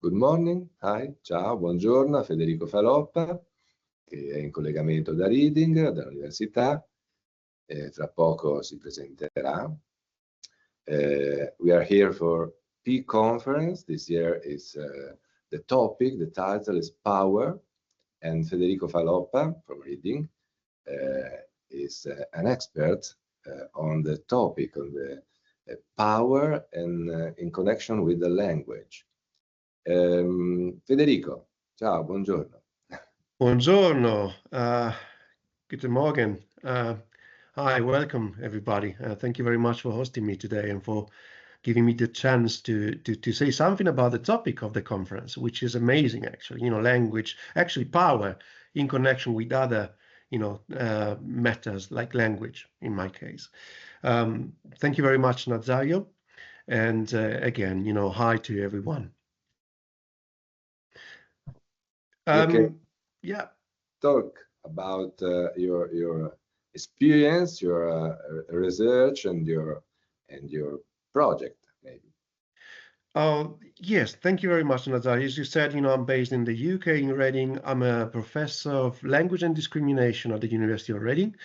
Good morning, hi, ciao, buongiorno a Federico Faloppa, che è in collegamento da Reading, dall'università, tra poco si presenterà. We are here for P conference. This year is the topic, the title is Power, and Federico Faloppa from Reading is an expert on the topic, on the power and in connection with the language. Federico, ciao, buongiorno. Buongiorno, guten Morgen. Hi, welcome everybody. Thank you very much for hosting me today and for giving me the chance to say something about the topic of the conference, which is amazing actually. You know, language, actually power in connection with other, matters like language in my case. Thank you very much, Nazario. And again, hi to everyone. Yeah. Talk about your experience, your research, and your project, maybe. Oh yes, thank you very much, Nazario. As you said, I'm based in the UK in Reading. I'm a professor of language and discrimination at the University of Reading.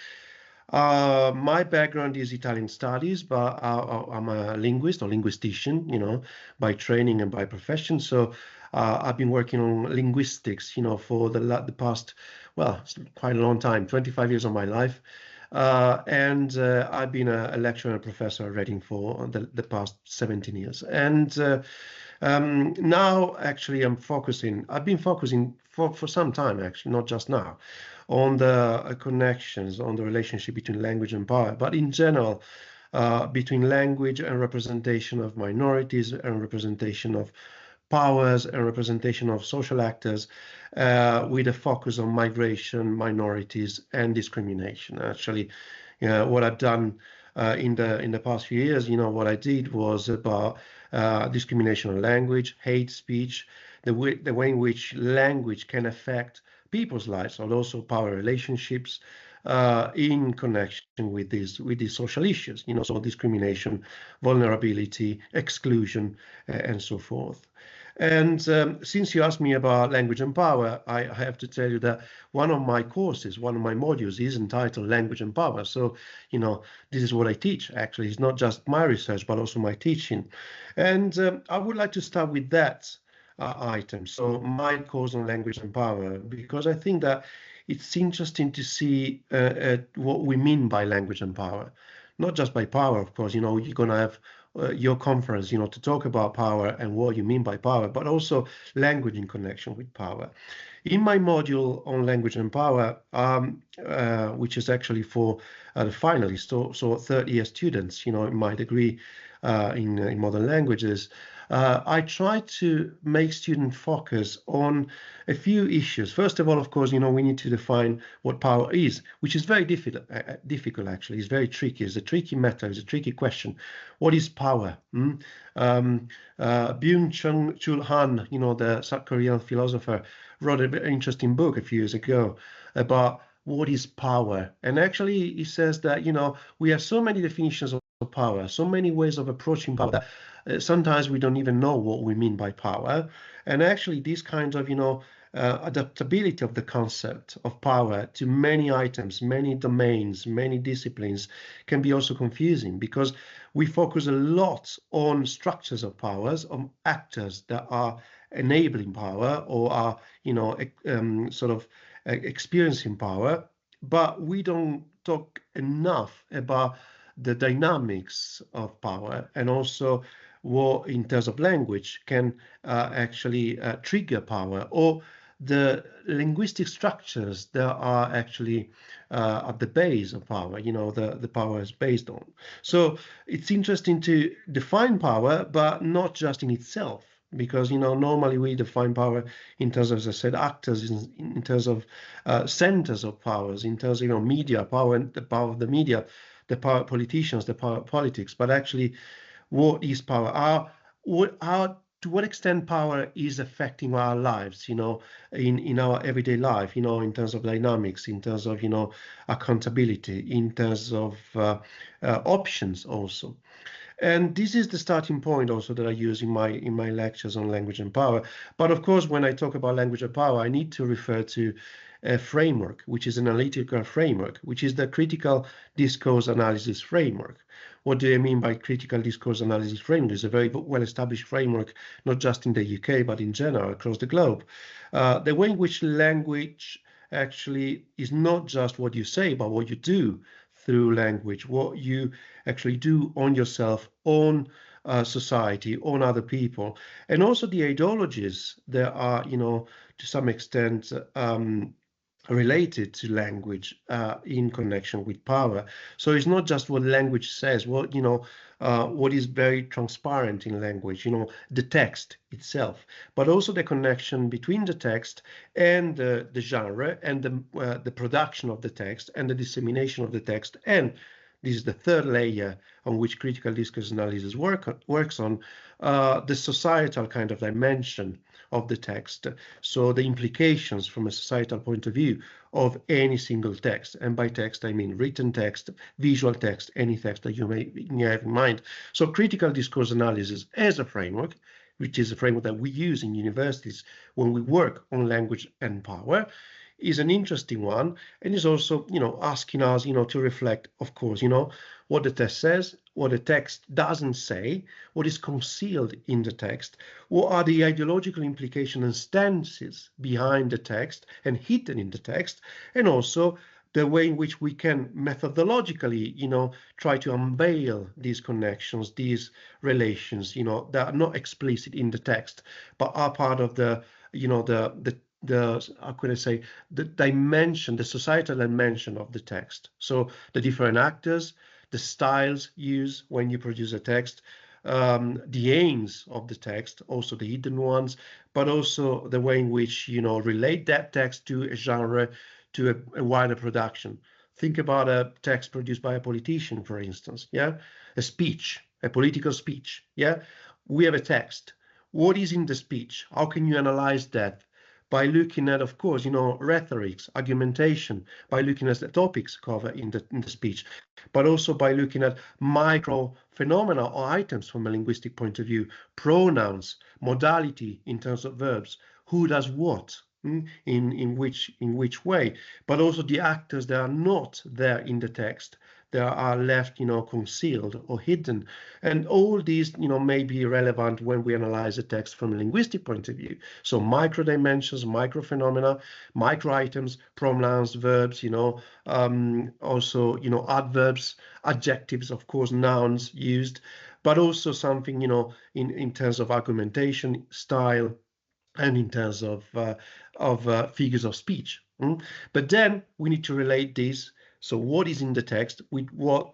My background is Italian studies, but I'm a linguist or linguistician, by training and by profession. So I've been working on linguistics, for the past, well, quite a long time, 25 years of my life. And I've been a lecturer and professor at Reading for the past 17 years. And now, actually, I've been focusing for some time, actually, not just now, on the connections, on the relationship between language and power, but in general, between language and representation of minorities and representation of powers and representation of social actors, with a focus on migration, minorities, and discrimination. Actually, what I've done in the past few years, what I did was about discrimination on language, hate speech, the way in which language can affect people's lives, and also power relationships in connection with these social issues, so discrimination, vulnerability, exclusion, and so forth. And since you asked me about language and power, I have to tell you that one of my courses, one of my modules is entitled Language and Power. So, this is what I teach, actually. It's not just my research, but also my teaching. And I would like to start with that item. So my course on language and power, because I think that it's interesting to see what we mean by language and power. Not just by power, of course, you're going to have your conference, to talk about power and what you mean by power, but also language in connection with power. In my module on language and power, which is actually for the finalists, so third-year students, in my degree in modern languages, I try to make students focus on a few issues. First of all, of course, we need to define what power is, which is very difficult actually. It's very tricky. It's a tricky matter. It's a tricky question. What is power? Byung-Chul Han, the South Korean philosopher, wrote an interesting book a few years ago about what is power. And actually, he says that, we have so many definitions of power, so many ways of approaching power that sometimes we don't even know what we mean by power. And actually, these kinds of, adaptability of the concept of power to many items, many domains, many disciplines can be also confusing, because we focus a lot on structures of powers, on actors that are enabling power or are, sort of experiencing power, but we don't talk enough about the dynamics of power, and also what, in terms of language, can actually trigger power, or the linguistic structures that are actually at the base of power, the power is based on. So it's interesting to define power, but not just in itself, because, normally we define power in terms of, as I said, actors, in terms of centers of powers, in terms of, media power, and the power of the media, the power of politicians, the power of politics. But actually, what is power? To what extent power is affecting our lives, in our everyday life, in terms of dynamics, in terms of, accountability, in terms of options also. And this is the starting point also that I use in my lectures on language and power. But of course, when I talk about language and power, I need to refer to a framework, which is an analytical framework, which is the critical discourse analysis framework. What do I mean by critical discourse analysis framework? It's a very well-established framework, not just in the UK, but in general across the globe. The way in which language actually is not just what you say, but what you do through language, what you actually do on yourself, on society, on other people, and also the ideologies that are, to some extent related to language in connection with power. So it's not just what language says, what is very transparent in language, the text itself, but also the connection between the text and the genre and the production of the text and the dissemination of the text. And this is the third layer on which critical discourse analysis works on, the societal kind of dimension of the text. So the implications from a societal point of view of any single text. And by text, I mean written text, visual text, any text that you may have in mind. So critical discourse analysis as a framework, which is a framework that we use in universities when we work on language and power, is an interesting one, and is also, asking us, to reflect, of course, what the text says, what the text doesn't say, what is concealed in the text, what are the ideological implications and stances behind the text and hidden in the text, and also the way in which we can methodologically, try to unveil these connections, these relations, that are not explicit in the text, but are part of the, how could I say, the dimension, the societal dimension of the text. So the different actors, the styles used when you produce a text, the aims of the text, also the hidden ones, but also the way in which, relate that text to a genre, to a wider production. Think about a text produced by a politician, for instance, a speech, a political speech, we have a text. What is in the speech? How can you analyze that? By looking at, of course, rhetorics, argumentation, by looking at the topics covered in the speech, but also by looking at micro phenomena or items from a linguistic point of view, pronouns, modality in terms of verbs, who does what, in which way, but also the actors that are not there in the text, that are left, concealed or hidden. And all these, may be relevant when we analyze a text from a linguistic point of view. So micro dimensions, micro phenomena, micro items, pronouns, verbs, also, adverbs, adjectives, of course, nouns used, but also something, in terms of argumentation, style, and in terms of figures of speech. But then we need to relate this. So what is in the text with what,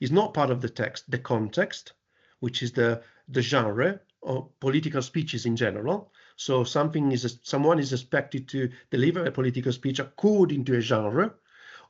is not part of the text, the context, which is the genre of political speeches in general. So someone is expected to deliver a political speech according to a genre,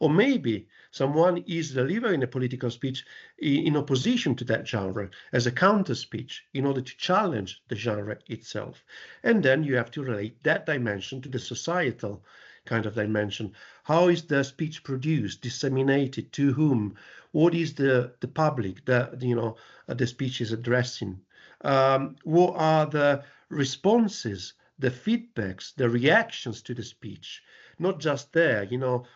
or maybe someone is delivering a political speech in opposition to that genre as a counter speech in order to challenge the genre itself. And then you have to relate that dimension to the societal kind of dimension. How is the speech produced, disseminated, to whom? What is the public that the speech is addressing? What are the responses, the feedbacks, the reactions to the speech? Not just there,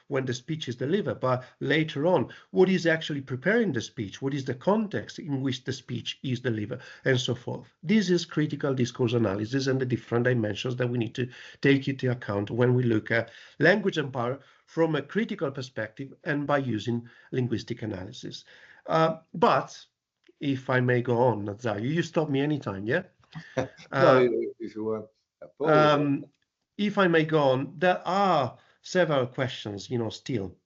when the speech is delivered, but later on, what is actually preparing the speech? What is the context in which the speech is delivered, and so forth. This is critical discourse analysis and the different dimensions that we need to take into account when we look at language and power from a critical perspective and by using linguistic analysis. But if I may go on, Nazario, you stop me anytime, yeah? No, if you want. If I may go on, there are several questions, still.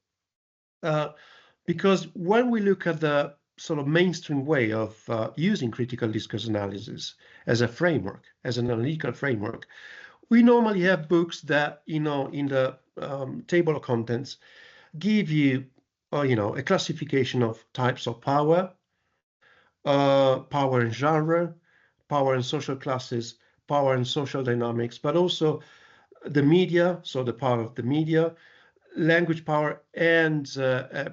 Because when we look at the sort of mainstream way of using critical discourse analysis as a framework, as an analytical framework, we normally have books that, in the table of contents, give you, a classification of types of power, power and genre, power and social classes, power and social dynamics, but also the media, so the power of the media, language power and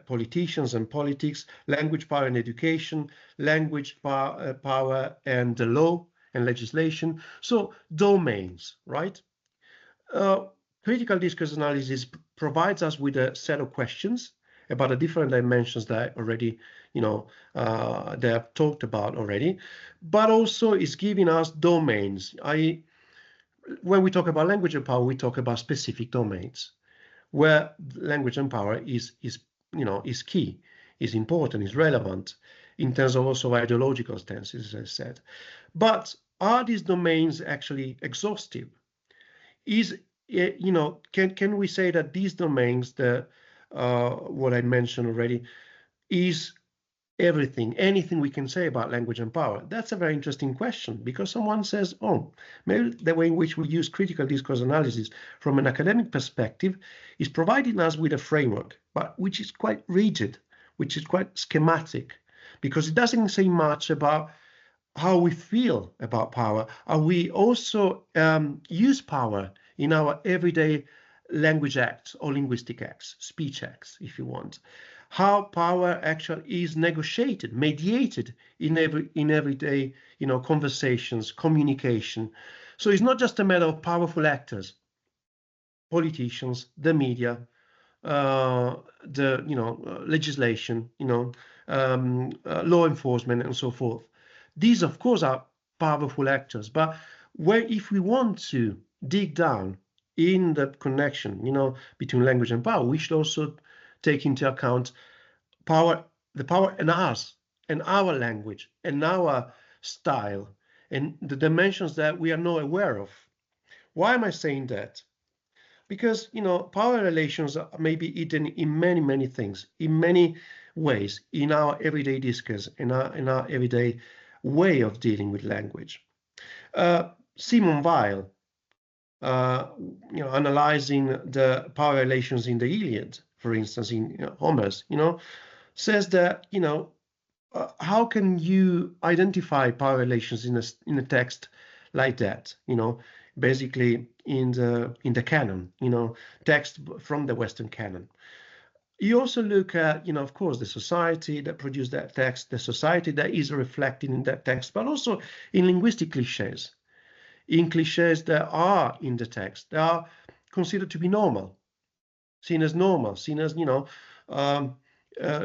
politicians and politics, language power and education, language power and the law and legislation. So domains, right? Critical discourse analysis provides us with a set of questions about the different dimensions that already, they have talked about already, but also is giving us domains. When we talk about language and power, we talk about specific domains where language and power is key, is important, is relevant in terms of also ideological stances, as I said. But are these domains actually exhaustive? Can we say that these domains, what I mentioned already, is everything, anything we can say about language and power? That's a very interesting question, because someone says, oh, maybe the way in which we use critical discourse analysis from an academic perspective is providing us with a framework, but which is quite rigid, which is quite schematic, because it doesn't say much about how we feel about power, how we also use power in our everyday language acts or linguistic acts, speech acts, if you want. How power actually is negotiated, mediated in everyday, conversations, communication. So it's not just a matter of powerful actors, politicians, the media, legislation, law enforcement, and so forth. These, of course, are powerful actors, but if we want to dig down in the connection, between language and power, we should also take into account the power in us, and our language, and our style, and the dimensions that we are not aware of. Why am I saying that? Because, power relations may be hidden in many, many things, in many ways, in our everyday discourse, in our everyday way of dealing with language. Simone Weil, analyzing the power relations in the Iliad, for instance, in Homer's, says that, how can you identify power relations in a text like that? Basically in the canon, text from the Western canon. You also look at, of course, the society that produced that text, the society that is reflected in that text, but also in linguistic cliches, in cliches that are in the text, that are considered to be normal, seen as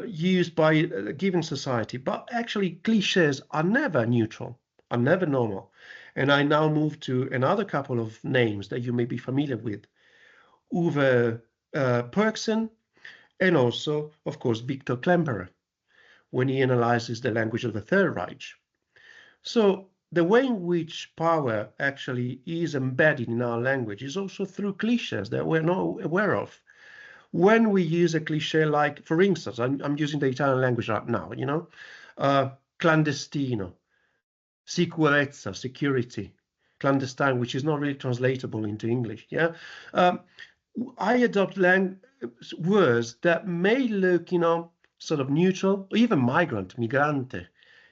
used by a given society. But actually, cliches are never neutral, are never normal. And I now move to another couple of names that you may be familiar with. Uwe Perksen, and also, of course, Victor Klemperer, when he analyzes the language of the Third Reich. So the way in which power actually is embedded in our language is also through cliches that we're not aware of. When we use a cliche like, for instance, I'm using the Italian language right now, clandestino, sicurezza, security, clandestine, which is not really translatable into English. Yeah, I adopt words that may look, sort of neutral, or even migrant, migrante,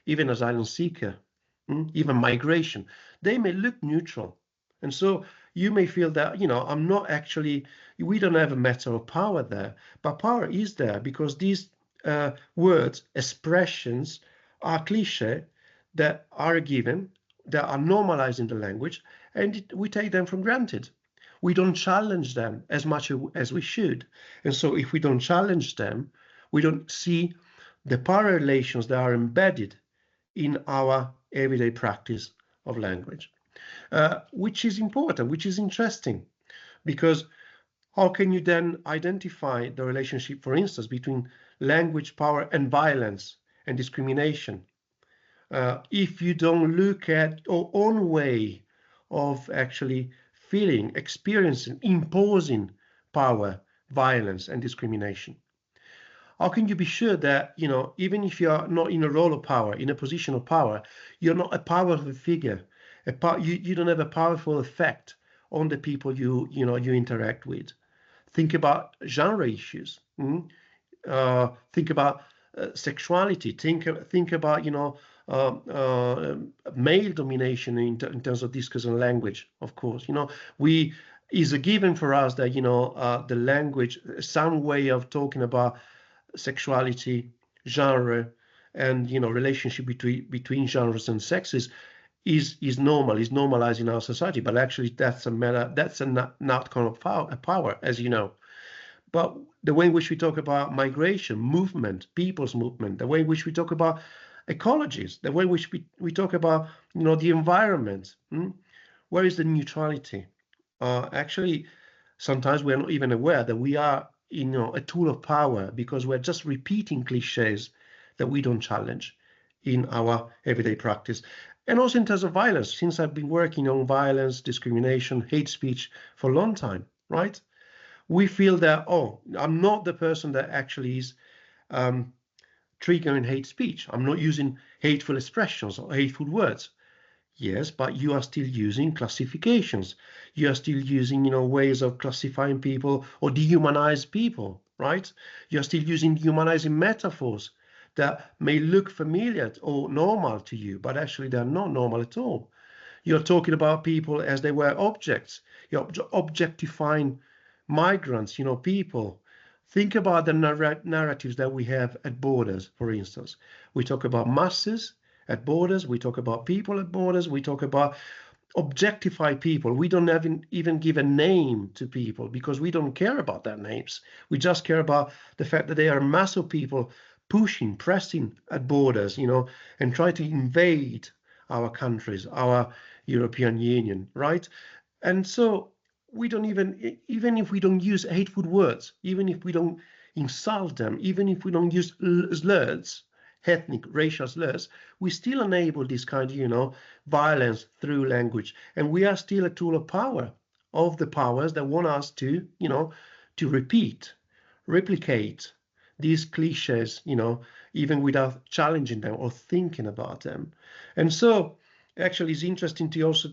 even asylum seeker, even migration. They may look neutral, and so you may feel that, I'm not actually. We don't have a matter of power there, but power is there because these words, expressions, are cliche that are given, that are normalized in the language, and we take them for granted. We don't challenge them as much as we should. And so if we don't challenge them, we don't see the power relations that are embedded in our everyday practice of language, which is important, which is interesting, because how can you then identify the relationship, for instance, between language power and violence and discrimination, if you don't look at our own way of actually feeling, experiencing, imposing power, violence, and discrimination? How can you be sure that, even if you are not in a role of power, in a position of power, you're not a powerful figure, you don't have a powerful effect on the people you interact with? Think about genre issues. Think about sexuality. Think about male domination in terms of discourse and language. Of course, we is a given for us that, you know, the language, some way of talking about sexuality, genre, and, you know, relationship between genres and sexes is normal, is normalized in our society. But actually, that's a matter, that's an outcome of power, as you know. But the way in which we talk about migration, movement, people's movement, the way in which we talk about ecologies, the way in which we talk about, you know, the environment, where is the neutrality? Actually, sometimes we're not even aware that we are, you know, a tool of power because we're just repeating cliches that we don't challenge in our everyday practice. And also in terms of violence, since I've been working on violence, discrimination, hate speech for a long time, right? We feel that, oh, I'm not the person that actually is triggering hate speech. I'm not using hateful expressions or hateful words. Yes, but you are still using classifications. You are still using, you know, ways of classifying people or dehumanize people, right? You're still using dehumanizing metaphors that may look familiar or normal to you, but actually they're not normal at all. You're talking about people as they were objects. You're objectifying migrants, you know, people. Think about the narratives that we have at borders, for instance. We talk about masses at borders. We talk about people at borders. We talk about objectify people. We don't even give a name to people because we don't care about their names. We just care about the fact that they are a mass of people pushing, pressing at borders, you know, and try to invade our countries, our European Union, right? And so we don't even if we don't use hateful words, even if we don't insult them, even if we don't use slurs, ethnic, racial slurs, we still enable this kind of, you know, violence through language. And we are still a tool of power, of the powers that want us to, you know, to replicate these cliches, you know, even without challenging them or thinking about them. And so actually it's interesting to also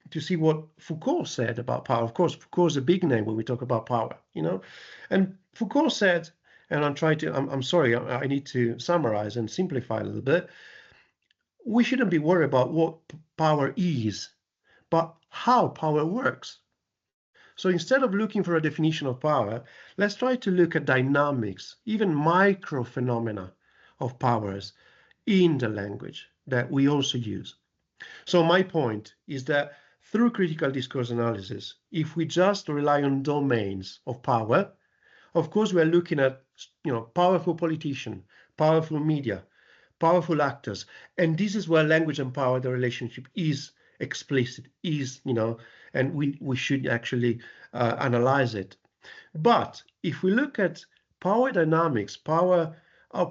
to see what Foucault said about power. Of course, Foucault's a big name when we talk about power, you know. And Foucault said, and I'm sorry, I need to summarize and simplify a little bit. We shouldn't be worried about what power is, but how power works. So instead of looking for a definition of power, let's try to look at dynamics, even micro phenomena of powers in the language that we also use. So my point is that through critical discourse analysis, if we just rely on domains of power, of course we're looking at, you know, powerful politicians, powerful media, powerful actors, and this is where language and power, the relationship is explicit, is, you know, and we should actually analyze it. But if we look at power dynamics, how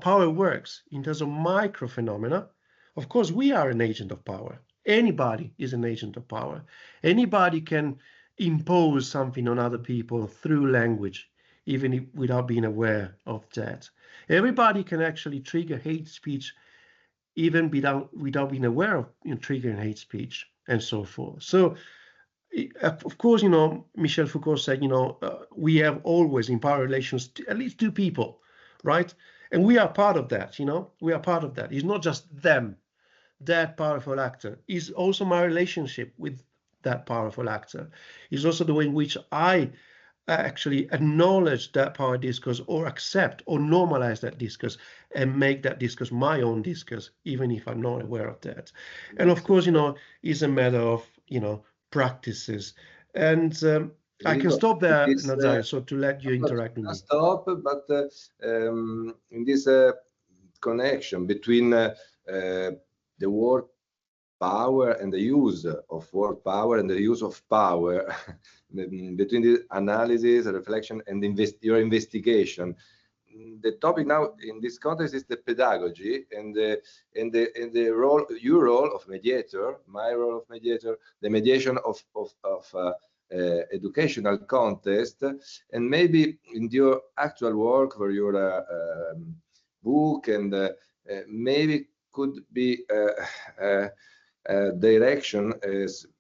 power works in terms of micro phenomena, of course, we are an agent of power. Anybody is an agent of power. Anybody can impose something on other people through language, even without being aware of that. Everybody can actually trigger hate speech, even without being aware of, you know, triggering hate speech and so forth. So, of course, you know, Michel Foucault said, you know, we have always in power relations at least two people, right? And we are part of that, you know, we are part of that. It's not just them, that powerful actor. It's also my relationship with that powerful actor. It's also the way in which I actually acknowledge that power discourse or accept or normalize that discourse and make that discourse my own discourse, even if I'm not aware of that. And of course, you know, it's a matter of, you know, practices. And I can stop there, Nazario, so to let you interact with me. Stop, but in this connection between the word power and the use of word power and the use of power, between the analysis, reflection, and your investigation. The topic now in this context is the pedagogy and the role, your role of mediator, my role of mediator, the mediation of educational context, and maybe in your actual work for your book, and maybe could be direction,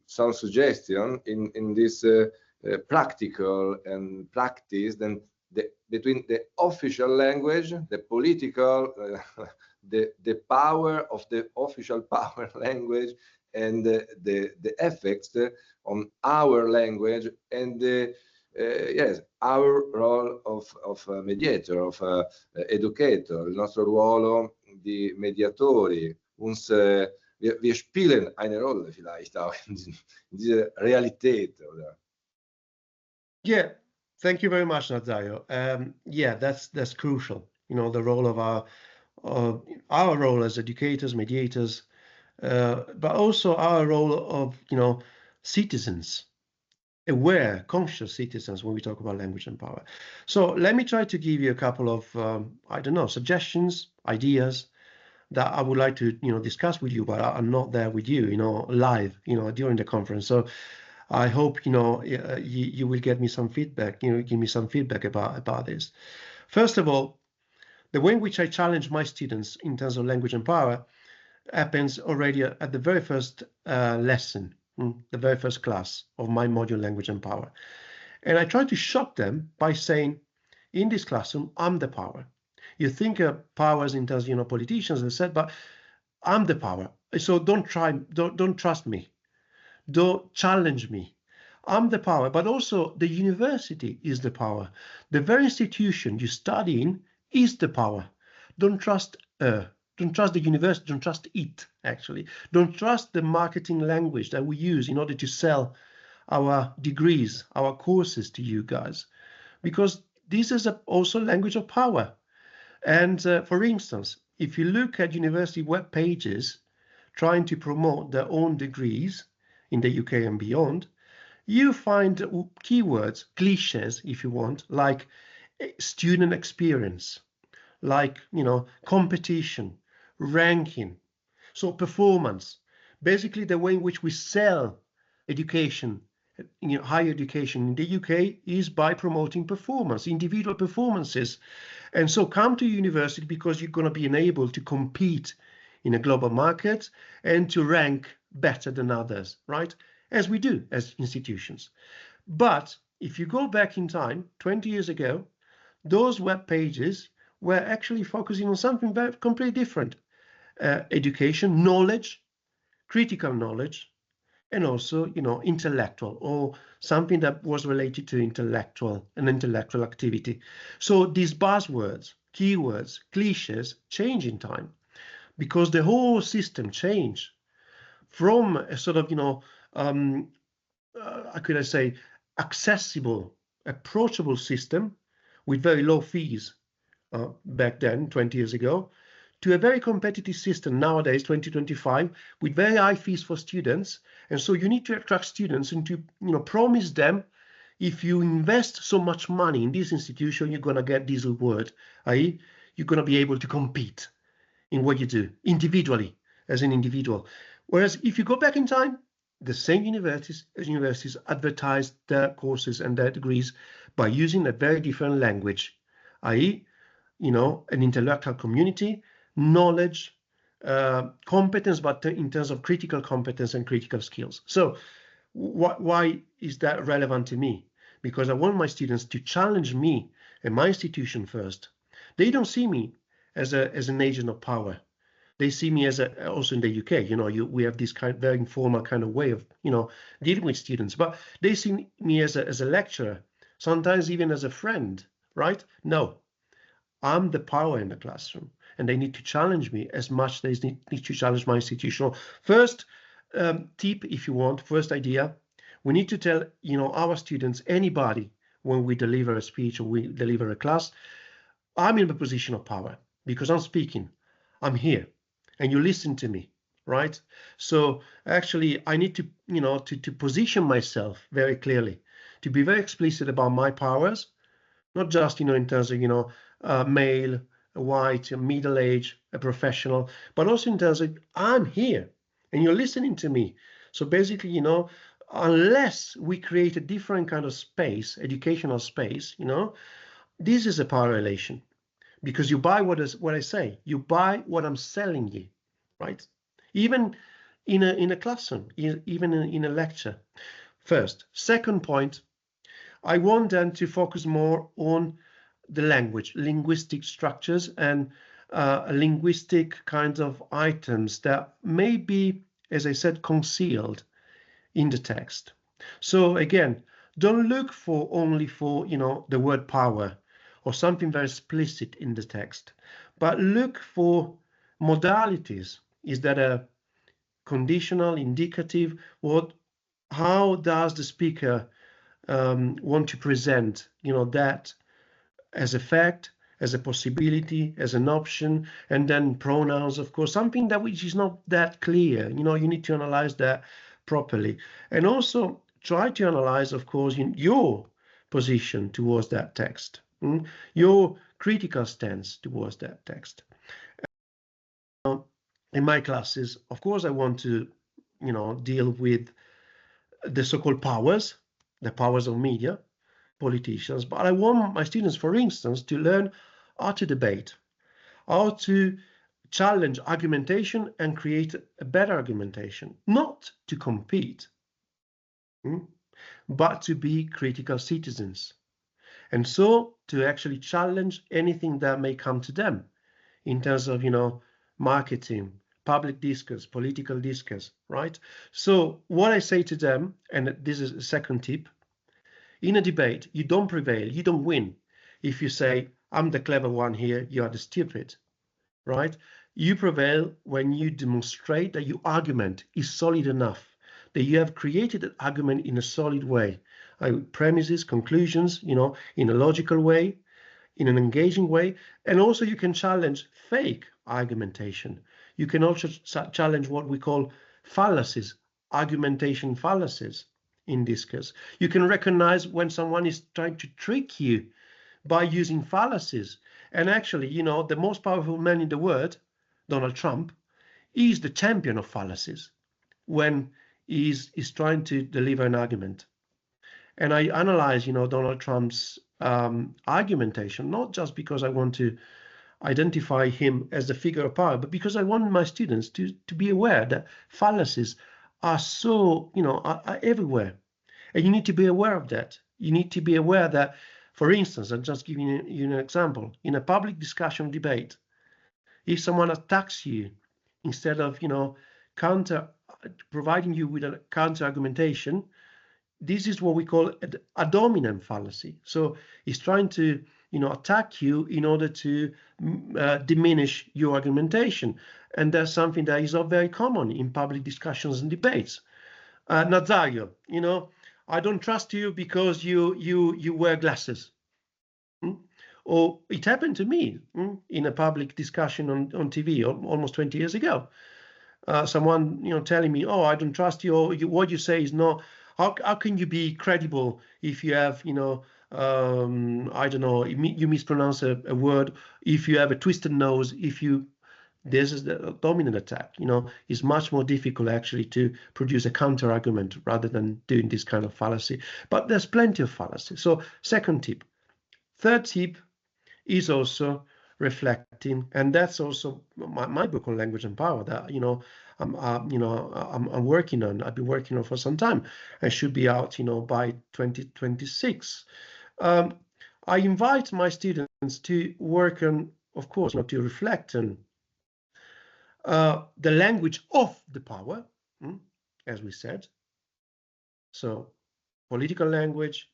some suggestion in this practical and practice, then between the official language, the political the power of the official power language and the effects on our language and yes, our role of mediator, of educator, il nostro ruolo di mediatori, wir spielen eine Rolle vielleicht auch in dieser Realität, oder? Yeah, thank you very much, Nazario. Yeah, that's crucial. You know, the role of our role as educators, mediators, but also our role of, you know, citizens, aware, conscious citizens when we talk about language and power. So let me try to give you a couple of, I don't know, suggestions, ideas that I would like to, you know, discuss with you, but I'm not there with you, you know, live, you know, during the conference. So I hope, you know, you will get me some feedback, you know, give me some feedback about this. First of all, the way in which I challenge my students in terms of language and power happens already at the very first lesson, the very first class of my module, Language and Power. And I try to shock them by saying, in this classroom, I'm the power. You think of powers in terms of, you know, politicians, as I said, but I'm the power. So don't trust me. Don't challenge me. I'm the power, but also the university is the power. The very institution you study in is the power. Don't trust her. Don't trust the university. Don't trust it, actually. Don't trust the marketing language that we use in order to sell our degrees, our courses to you guys, because this is also language of power. And for instance, if you look at university web pages trying to promote their own degrees in the UK and beyond, you find keywords, cliches, if you want, like student experience, like, you know, competition, ranking, so performance. Basically, the way in which we sell education, you know, higher education in the UK is by promoting performance, individual performances. And so come to university because you're going to be enabled to compete in a global market and to rank better than others, right? As we do as institutions. But if you go back in time, 20 years ago, those web pages were actually focusing on something very completely different. Education, knowledge, critical knowledge, and also, you know, intellectual, or something that was related to intellectual activity. So these buzzwords, keywords, cliches change in time because the whole system changed from a sort of, you know, how could I say, accessible, approachable system with very low fees back then, 20 years ago, to a very competitive system nowadays, 2025, with very high fees for students. And so you need to attract students and to, you know, promise them, if you invest so much money in this institution, you're going to get this reward, i.e., you're going to be able to compete in what you do individually, as an individual. Whereas if you go back in time, the same universities advertised their courses and their degrees by using a very different language, i.e., you know, an intellectual community, knowledge, competence, but in terms of critical competence and critical skills. So why is that relevant to me? Because I want my students to challenge me and my institution first. They don't see me as an agent of power. They see me as also in the UK, you know, we have this kind of very informal kind of way of, you know, dealing with students, but they see me as a lecturer, sometimes even as a friend, right? No, I'm the power in the classroom, and they need to challenge me as much as they need to challenge my institutional. First tip, if you want, first idea, we need to tell, you know, our students, anybody, when we deliver a speech or we deliver a class, I'm in the position of power because I'm speaking, I'm here, and you listen to me, right? So actually, I need to, you know, to position myself very clearly, to be very explicit about my powers, not just, you know, in terms of, you know, male, white, middle-aged, a professional, but also in terms of I'm here and you're listening to me. So basically, you know, unless we create a different kind of space, educational space, you know, this is a power relation because you buy what I say, you buy what I'm selling you, right? Even in a classroom, even in a lecture. First. Second point, I want them to focus more on the language, linguistic structures, and linguistic kinds of items that may be, as I said, concealed in the text. So again, don't look for only for, the word power or something very explicit in the text, but look for modalities. Is that a conditional, indicative? How does the speaker want to present, that as a fact, as a possibility, as an option, and then pronouns, of course, something that which is not that clear. You need to analyze that properly. And also try to analyze, of course, your position towards that text, your critical stance towards that text. In my classes, of course, I want to, deal with the so-called powers, the powers of media, politicians, but I want my students, for instance, to learn how to debate, how to challenge argumentation and create a better argumentation, not to compete, but to be critical citizens. And so to actually challenge anything that may come to them in terms of, marketing, public discourse, political discourse, right? So what I say to them, and this is a second tip, in a debate, you don't prevail, you don't win if you say, I'm the clever one here, you are the stupid, right? You prevail when you demonstrate that your argument is solid enough, that you have created an argument in a solid way, premises, conclusions, in a logical way, in an engaging way. And also you can challenge fake argumentation. You can also challenge what we call fallacies, argumentation fallacies in discourse. You can recognize when someone is trying to trick you by using fallacies. And actually, the most powerful man in the world, Donald Trump, is the champion of fallacies when he's trying to deliver an argument. And I analyze, Donald Trump's argumentation, not just because I want to identify him as the figure of power, but because I want my students to be aware that fallacies are so, are everywhere. And you need to be aware of that. You need to be aware that, for instance, I'm just giving you an example, in a public discussion debate, if someone attacks you, instead of, providing you with a counter argumentation, this is what we call a dominant fallacy. So he's trying to, attack you in order to diminish your argumentation. And that's something that is not very common in public discussions and debates. Nazario, I don't trust you because you wear glasses. Or it happened to me in a public discussion on TV almost 20 years ago. Someone, telling me, oh, I don't trust you, or what you say is not. How can you be credible if you have, I don't know, you mispronounce a word, if you have a twisted nose, this is the dominant attack, it's much more difficult actually to produce a counter argument rather than doing this kind of fallacy. But there's plenty of fallacy. So second tip. Third tip is also reflecting, and that's also my book on language and power that I'm working on. I've been working on for some time. I should be out by 2026. I invite my students to work on, of course, to reflect on the language of the power, as we said. So political language,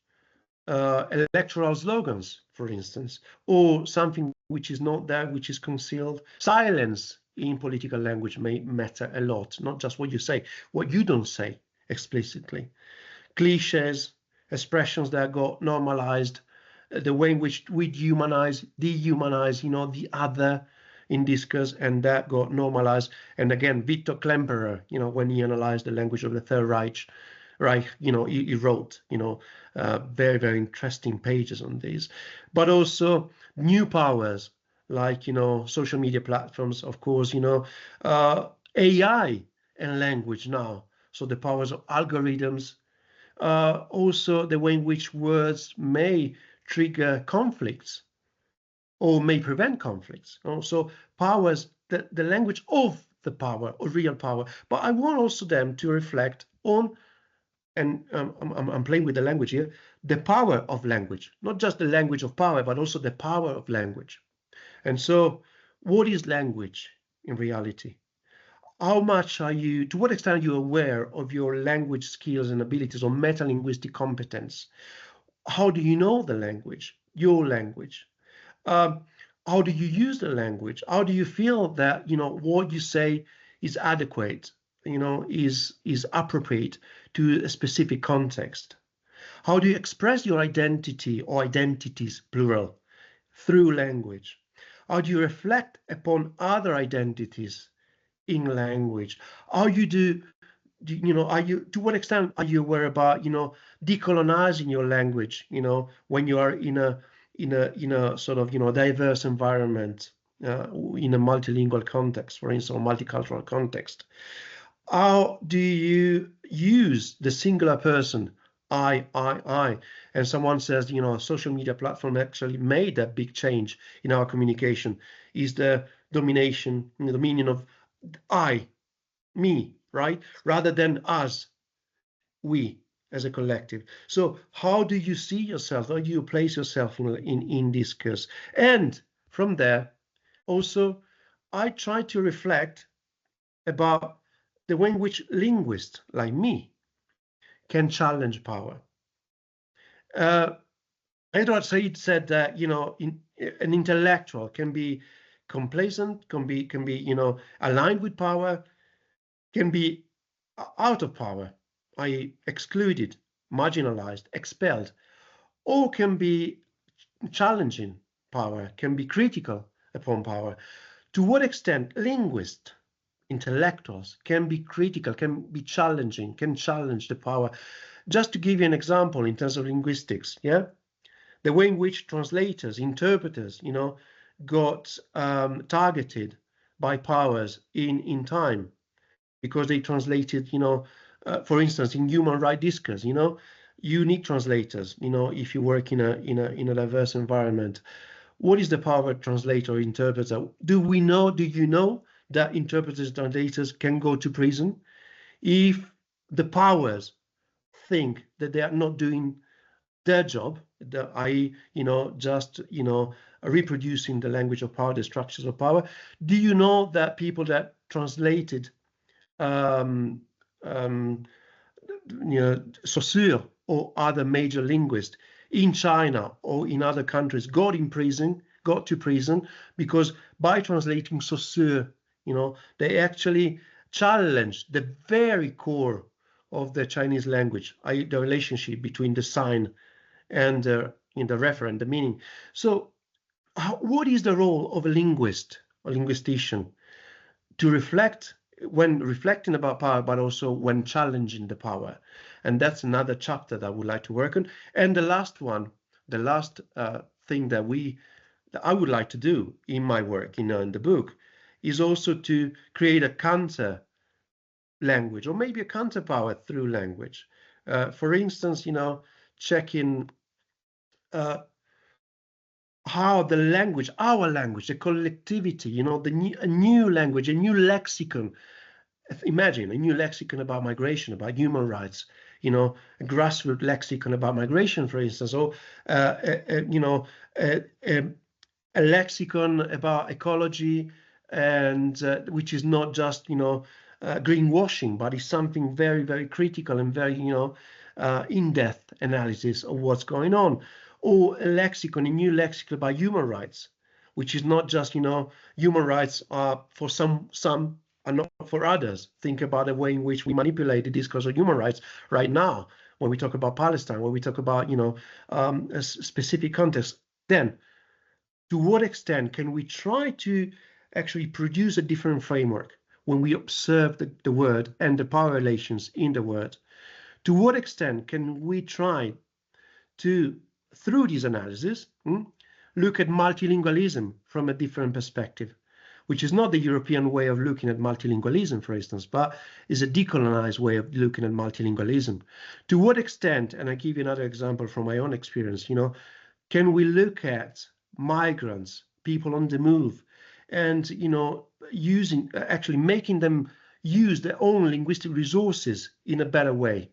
electoral slogans, for instance, or something which is not there, which is concealed. Silence in political language may matter a lot, not just what you say, what you don't say explicitly. Cliches, expressions that got normalized, the way in which we dehumanize, the other in discourse, and that got normalized. And again, Victor Klemperer, when he analyzed the language of the Third Reich, he wrote, very, very interesting pages on this. But also new powers like, social media platforms, of course, AI and language now. So the powers of algorithms, also the way in which words may trigger conflicts or may prevent conflicts. Also powers, the language of the power or real power. But I want also them to reflect on, and I'm playing with the language here, the power of language, not just the language of power, but also the power of language. And so what is language in reality? How much are you, to what extent are you aware of your language skills and abilities or metalinguistic competence? How do you know the language, your language? How do you use the language? How do you feel that, what you say is adequate, is appropriate to a specific context? How do you express your identity or identities, plural, through language? How do you reflect upon other identities in language? How you are you, to what extent are you aware about, decolonizing your language, when you are in a sort of, diverse environment, in a multilingual context, for instance, or multicultural context? How do you use the singular person, I? And someone says, social media platform actually made that big change in our communication, is the domination, the meaning of I, me, right? Rather than us, we, as a collective. So how do you see yourself? How do you place yourself in discourse? And from there, also, I try to reflect about the way in which linguists like me can challenge power. Edward Said said that, an intellectual can be complacent, can be, aligned with power, can be out of power, i.e. excluded, marginalized, expelled, or can be challenging power, can be critical upon power. To what extent linguists, intellectuals can be critical, can be challenging, can challenge the power? Just to give you an example in terms of linguistics, the way in which translators, interpreters, got targeted by powers in time, because they translated, for instance, in human rights discourse, you need translators, if you work in a diverse environment. What is the power of translator or interpreter? Do you know that interpreters and translators can go to prison if the powers think that they are not doing their job, i.e., just, reproducing the language of power, the structures of power? Do you know that people that translated Saussure or other major linguists in China or in other countries got to prison because by translating Saussure, they actually challenged the very core of the Chinese language, i.e. the relationship between the sign and in the referent, the meaning. So what is the role of a linguist, a linguistician, to reflect when reflecting about power, but also when challenging the power? And that's another chapter that I would like to work on. And the last one, the last thing that I would like to do in my work, in the book, is also to create a counter language, or maybe a counter power through language. For instance, checking how the language, our language, the collectivity, a new language, a new lexicon. Imagine a new lexicon about migration, about human rights, a grassroots lexicon about migration, for instance, or a lexicon about ecology, and which is not just greenwashing, but is something very, very critical and very in-depth analysis of what's going on. Or a lexicon, a new lexicon about human rights, which is not just human rights are for some and not for others. Think about the way in which we manipulate the discourse of human rights right now when we talk about Palestine, when we talk about a specific context. Then to what extent can we try to actually produce a different framework when we observe the word and the power relations in the word? To what extent can we try to, through this analysis, look at multilingualism from a different perspective, which is not the European way of looking at multilingualism, for instance, but is a decolonized way of looking at multilingualism? To what extent, and I give you another example from my own experience, can we look at migrants, people on the move, and actually making them use their own linguistic resources in a better way,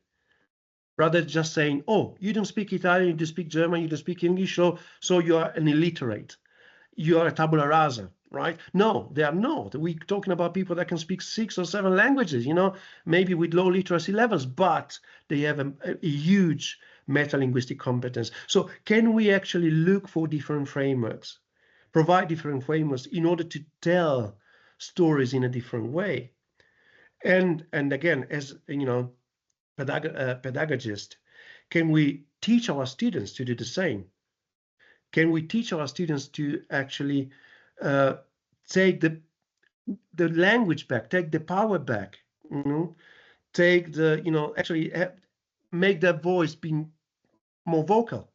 rather than just saying, oh, you don't speak Italian, you don't speak German, you don't speak English, so you are an illiterate, you are a tabula rasa, right? No, they are not. We're talking about people that can speak 6 or 7 languages, maybe with low literacy levels, but they have a huge metalinguistic competence. So can we actually look for different frameworks, provide different frameworks in order to tell stories in a different way? And again, as pedagogist, can we teach our students to do the same? Can we teach our students to actually take the language back, take the power back, take the, actually make their voice be more vocal?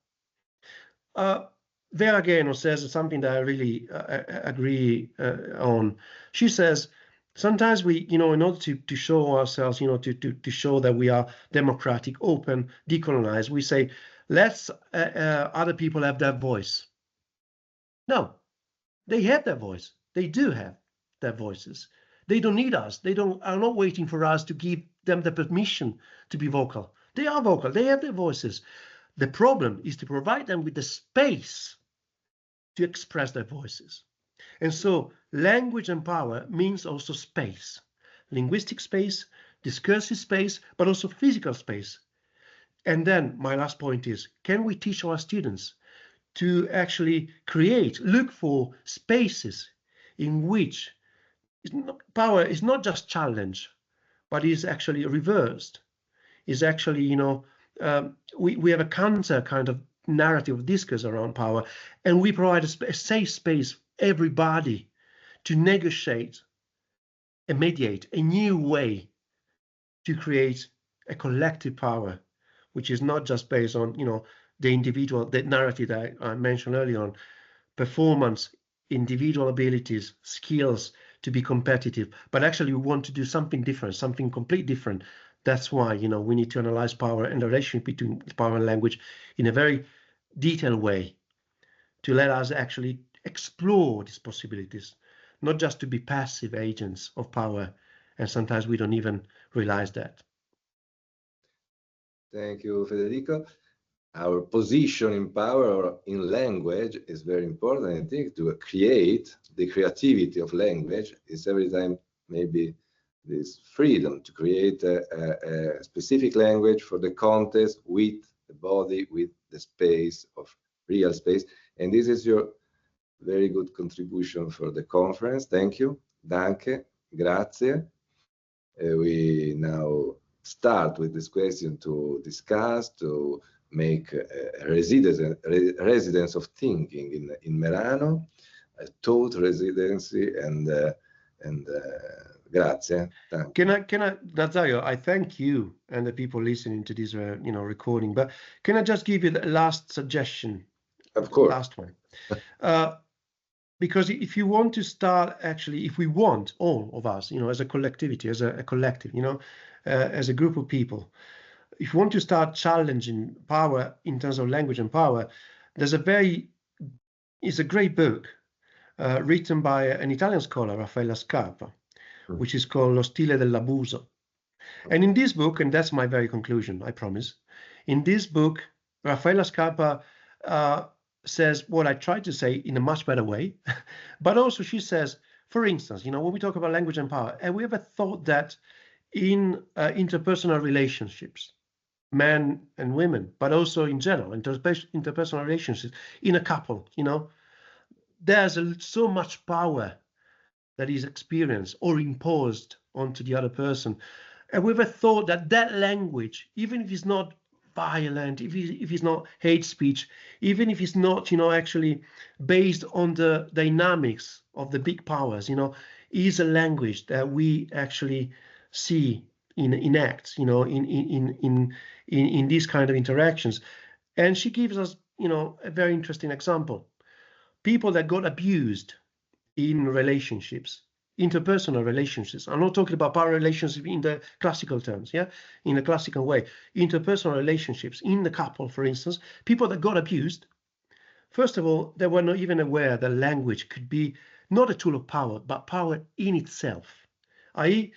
There again, says something that I really agree on. She says, sometimes we, in order to show ourselves, to show that we are democratic, open, decolonized, we say, let's other people have their voice. No, they have their voice. They do have their voices. They don't need us. They are not waiting for us to give them the permission to be vocal. They are vocal. They have their voices. The problem is to provide them with the space to express their voices. And so language and power means also space, linguistic space, discursive space, but also physical space. And then my last point is, can we teach our students to actually look for spaces in which power is not just challenged, but is actually reversed, is actually, we have a counter kind of narrative of discourse around power, and we provide a safe space for everybody to negotiate and mediate a new way to create a collective power, which is not just based on, the individual, the narrative that I mentioned earlier on, performance, individual abilities, skills to be competitive, but actually we want to do something different, something completely different. That's why, we need to analyze power and the relationship between power and language in a very detailed way to let us actually explore these possibilities, not just to be passive agents of power. And sometimes we don't even realize that. Thank you, Federico. Our position in power or in language is very important. I think to create the creativity of language is every time maybe this freedom to create a specific language for the context with the body, with the space of real space. And this is your very good contribution for the conference. Thank you. Danke. Grazie. We now start with this question to discuss, to make a residence of thinking in Merano, a thought residency, and grazie. Can I, Nazario, I thank you and the people listening to this, recording, but can I just give you the last suggestion? Of course. Last one. Because if you want to start, actually, if we want, all of us, as a collectivity, as a collective, as a group of people, if you want to start challenging power in terms of language and power, it's a great book written by an Italian scholar, Raffaella Scarpa, which is called Lo stile dell'abuso. And in this book, and that's my very conclusion, I promise, in this book, Raffaella Scarpa says what I tried to say in a much better way, but also she says, for instance, when we talk about language and power, have we ever thought that in interpersonal relationships, men and women, but also in general, interpersonal relationships, in a couple, there's so much power that is experienced or imposed onto the other person. And we ever thought that that language, even if it's not violent, if it's not hate speech, even if it's not, actually based on the dynamics of the big powers, is a language that we actually see in acts, in these kind of interactions. And she gives us, a very interesting example. People that got abused in relationships, interpersonal relationships. I'm not talking about power relationships in the classical terms, in the classical way. Interpersonal relationships in the couple, for instance, people that got abused, first of all, they were not even aware that language could be not a tool of power, but power in itself. I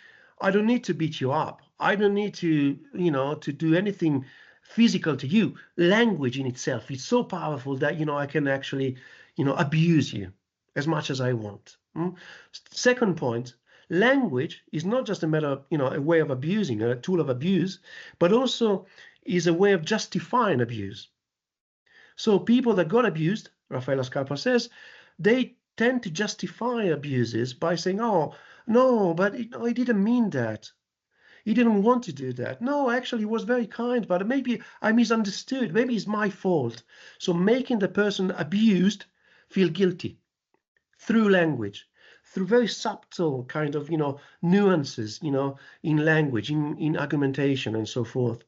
don't need to beat you up. I don't need to, to do anything physical to you. Language in itself is so powerful that, I can actually, abuse you as much as I want. Second point, language is not just a matter of, a way of abusing, a tool of abuse, but also is a way of justifying abuse. So people that got abused, Raffaella Scarpa says, they tend to justify abuses by saying, oh, no, but I didn't mean that. He didn't want to do that. No, actually, he was very kind, but maybe I misunderstood. Maybe it's my fault. So making the person abused feel guilty through language, through very subtle kind of, nuances, in language, in argumentation and so forth.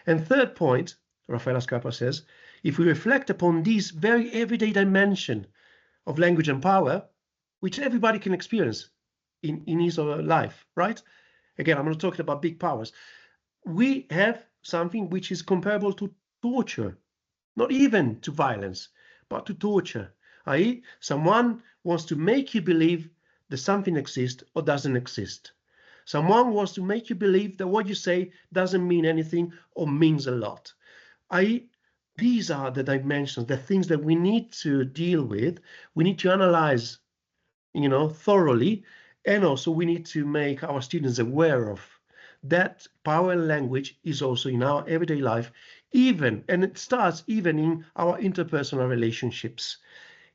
And third point, Raffaella Scarpa says, if we reflect upon this very everyday dimension of language and power, which everybody can experience in his or her life, right? Again, I'm not talking about big powers. We have something which is comparable to torture, not even to violence, but to torture, i.e., someone wants to make you believe that something exists or doesn't exist. Someone wants to make you believe that what you say doesn't mean anything or means a lot. i.e., these are the dimensions, the things that we need to deal with. We need to analyze, thoroughly, and also we need to make our students aware of that power and language is also in our everyday life, and it starts even in our interpersonal relationships.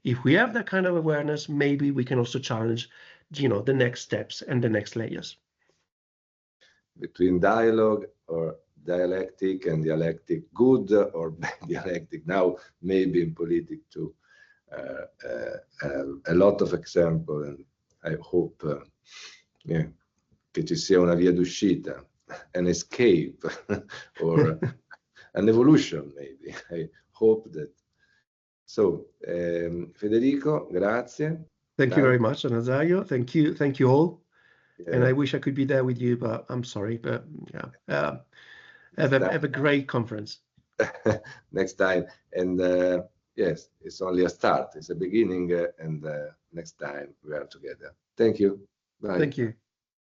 If we have that kind of awareness, maybe we can also challenge, the next steps and the next layers. Between dialogue or dialectic and dialectic, good or bad dialectic, now maybe in politics too. A lot of example, and I hope che ci sia una via d'uscita, an escape or an evolution maybe. I hope that. So, Federico, grazie. Thank you very much, Nazario. Thank you all. Yeah. And I wish I could be there with you, but I'm sorry. But yeah, have a great conference. Next time. And yes, it's only a start. It's a beginning, and next time we are together. Thank you. Bye. Thank you.